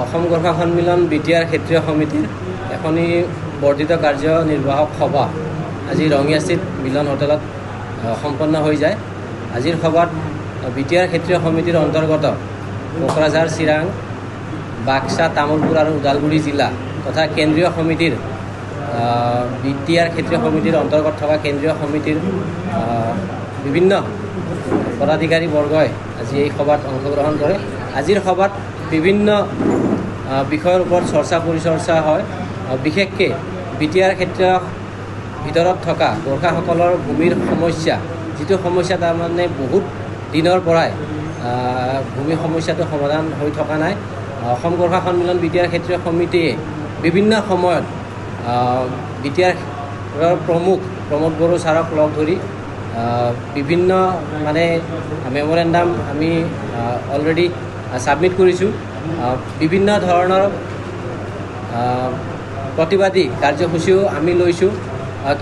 অসম গোৰ্খা সন্মিলন বিটিআৰ ক্ষেত্ৰীয় সমিতিৰ এখনি বৰ্ধিত কাৰ্যনিৰ্বাহক সভা আজি ৰঙিয়াস্থিত মিলন হোটেলত সম্পন্ন হৈ যায়। আজিৰ সভাত বিটিআৰ ক্ষেত্ৰীয় সমিতিৰ অন্তৰ্গত কোকৰাঝাৰ, চিৰাং, বাক্সা, তামুলপুৰ আৰু ওদালগুৰি জিলা তথা কেন্দ্ৰীয় সমিতিৰ বিটিআৰ ক্ষেত্ৰীয় সমিতিৰ অন্তৰ্গত থকা কেন্দ্ৰীয় সমিতিৰ বিভিন্ন পদাধিকাৰী বৰ্গই আজি এই সভাত অংশগ্ৰহণ কৰে। আজিৰ সভাত বিভিন্ন বিষয়ৰ ওপৰত চৰ্চা পৰিচৰ্চা হয়। বিশেষকৈ বিটিআৰ ক্ষেত্ৰৰ ভিতৰত থকা গোৰ্খাসকলৰ ভূমিৰ সমস্যা, যিটো সমস্যা তাৰমানে বহুত দিনৰ পৰাই ভূমি সমস্যাটো সমাধান হৈ থকা নাই। অসম গোৰ্খা সন্মিলন বিটিআৰ ক্ষেত্ৰীয় সমিতিয়ে বিভিন্ন সময়ত বিটিআৰৰ প্ৰমুখ প্ৰমোদ বড়ো ছাৰক লগ ধৰি বিভিন্ন মেমৰেণ্ডাম আমি অলৰেডি ছাবমিট কৰিছোঁ। বিভিন্ন ধৰণৰ প্ৰতিবাদী কাৰ্যসূচীও আমি লৈছোঁ,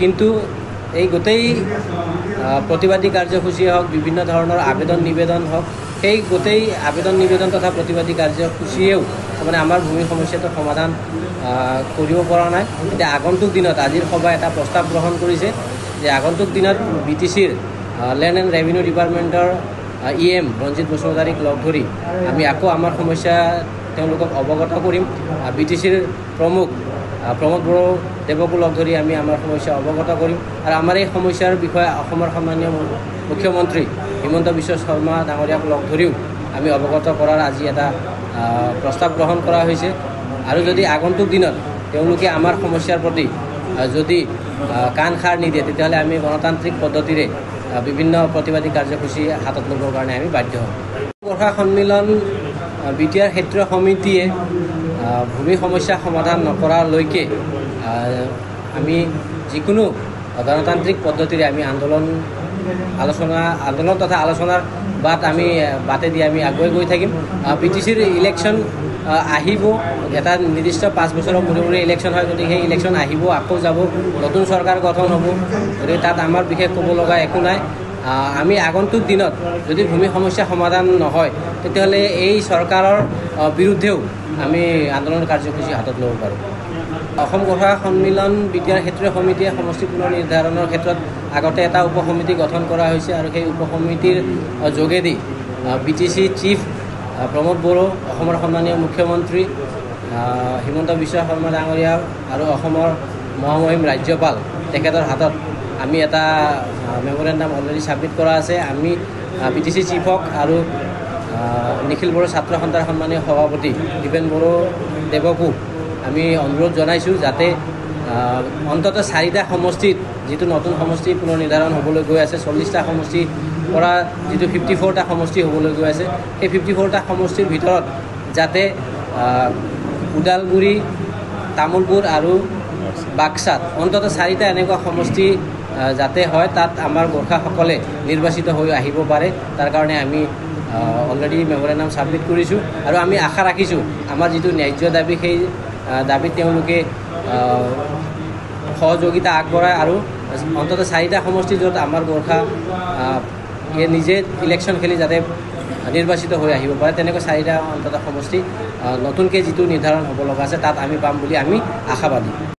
কিন্তু এই গোটেই প্ৰতিবাদী কাৰ্যসূচীয়ে হওক, বিভিন্ন ধৰণৰ আবেদন নিবেদন হওক, সেই গোটেই আবেদন নিবেদন তথা প্ৰতিবাদী কাৰ্যসূচীয়েও আমাৰ ভূমি সমস্যাটো সমাধান কৰিব পৰা নাই। এতিয়া আগন্তুক দিনত আজিৰ সভাই এটা প্ৰস্তাৱ গ্ৰহণ কৰিছে যে আগন্তুক দিনত BTCৰ লেণ্ড এণ্ড ৰেভিনিউ ডিপাৰ্টমেণ্টৰ EM ৰঞ্জিত বসুমতাৰীক লগ ধৰি আমি আকৌ আমাৰ সমস্যা তেওঁলোকক অৱগত কৰিম। BTCৰ প্ৰমুখ প্ৰমোদ বড়ো দেৱকো লগ ধৰি আমি আমাৰ সমস্যা অৱগত কৰিম। আৰু আমাৰ এই সমস্যাৰ বিষয়ে অসমৰ সন্মানীয় মুখ্যমন্ত্ৰী হিমন্ত বিশ্ব শৰ্মা ডাঙৰীয়াক লগ ধৰিও আমি অৱগত কৰাৰ আজি এটা প্ৰস্তাৱ গ্ৰহণ কৰা হৈছে। আৰু যদি আগন্তুক দিনত তেওঁলোকে আমাৰ সমস্যাৰ প্ৰতি যদি কাণ সাৰ নিদিয়ে, তেতিয়াহ'লে আমি গণতান্ত্ৰিক পদ্ধতিৰে বিভিন্ন প্ৰতিবাদী কাৰ্যসূচী হাতত ল'বৰ কাৰণে আমি বাধ্য হ'ম। গোৰ্খা সন্মিলন বিটিআৰ ক্ষেত্ৰীয় সমিতিয়ে ভূমি সমস্যা সমাধান নকৰালৈকে আমি যিকোনো গণতান্ত্ৰিক পদ্ধতিৰে আমি আন্দোলন তথা আলোচনাৰ বাটেদি আমি আগুৱাই গৈ থাকিম। BTCৰ ইলেকশ্যন আহিব, এটা নিৰ্দিষ্ট 5 বছৰৰ মূৰে ইলেকশ্যন হয়, গতিকে সেই ইলেকশ্যন আহিব, আকৌ যাব, নতুন চৰকাৰ গঠন হ'ব। গতিকে তাত আমাৰ বিশেষ ক'ব লগা একো নাই। আমি আগন্তুক দিনত যদি ভূমি সমস্যা সমাধান নহয়, তেতিয়াহ'লে এই চৰকাৰৰ বিৰুদ্ধেও আমি আন্দোলন কাৰ্যসূচী হাতত ল'ব পাৰোঁ। অসম গোৰ্খা সন্মিলন বিটিআৰ ক্ষেত্ৰীয় সমিতিয়ে সমষ্টি পুনৰ নিৰ্ধাৰণৰ ক্ষেত্ৰত আগতে এটা উপসমিতি গঠন কৰা হৈছে, আৰু সেই উপসমিতিৰ যোগেদি BTC চিফ প্ৰমোদ বড়ো, অসমৰ সন্মানীয় মুখ্যমন্ত্ৰী হিমন্ত বিশ্ব শৰ্মা ডাঙৰীয়া আৰু অসমৰ মহামহিম ৰাজ্যপাল তেখেতৰ হাতত আমি এটা মেমৰেণ্ডাম অলৰেডি ছাবমিট কৰা আছে। আমি BTC চিফক আৰু নিখিল বড়ো ছাত্ৰ সন্থাৰ সন্মানীয় সভাপতি দীপেন বড়ো দেৱকো আমি অনুৰোধ জনাইছোঁ যাতে অন্ততঃ 4টা সমষ্টিত যিটো নতুন সমষ্টি পুনৰ নিৰ্ধাৰণ হ'বলৈ গৈ আছে, 40টা সমষ্টিৰ পৰা যিটো 54টা সমষ্টি হ'বলৈ গৈ আছে, সেই 54টা সমষ্টিৰ ভিতৰত যাতে ওদালগুৰি, তামুলপুৰ আৰু বাক্সাত অন্ততঃ 4টা এনেকুৱা সমষ্টি যাতে হয়, তাত আমাৰ গোৰ্খাসকলে নিৰ্বাচিত হৈ আহিব পাৰে। তাৰ কাৰণে আমি অলৰেডি মেমৰেণ্ডাম ছাবমিট কৰিছোঁ, আৰু আমি আশা ৰাখিছোঁ আমাৰ যিটো ন্যায্য দাবী, সেই দাবীত তেওঁলোকে সহযোগিতা আগবঢ়ায়, আৰু অন্ততঃ 4টা সমষ্টি য'ত আমাৰ গোৰ্খা নিজে ইলেকশ্যন খেলি যাতে নিৰ্বাচিত হৈ আহিব পাৰে, তেনেকৈ 4টা অন্ততঃ সমষ্টি নতুনকৈ যিটো নিৰ্ধাৰণ হ'ব লগা আছে তাত আমি পাম বুলি আমি আশাবাদী।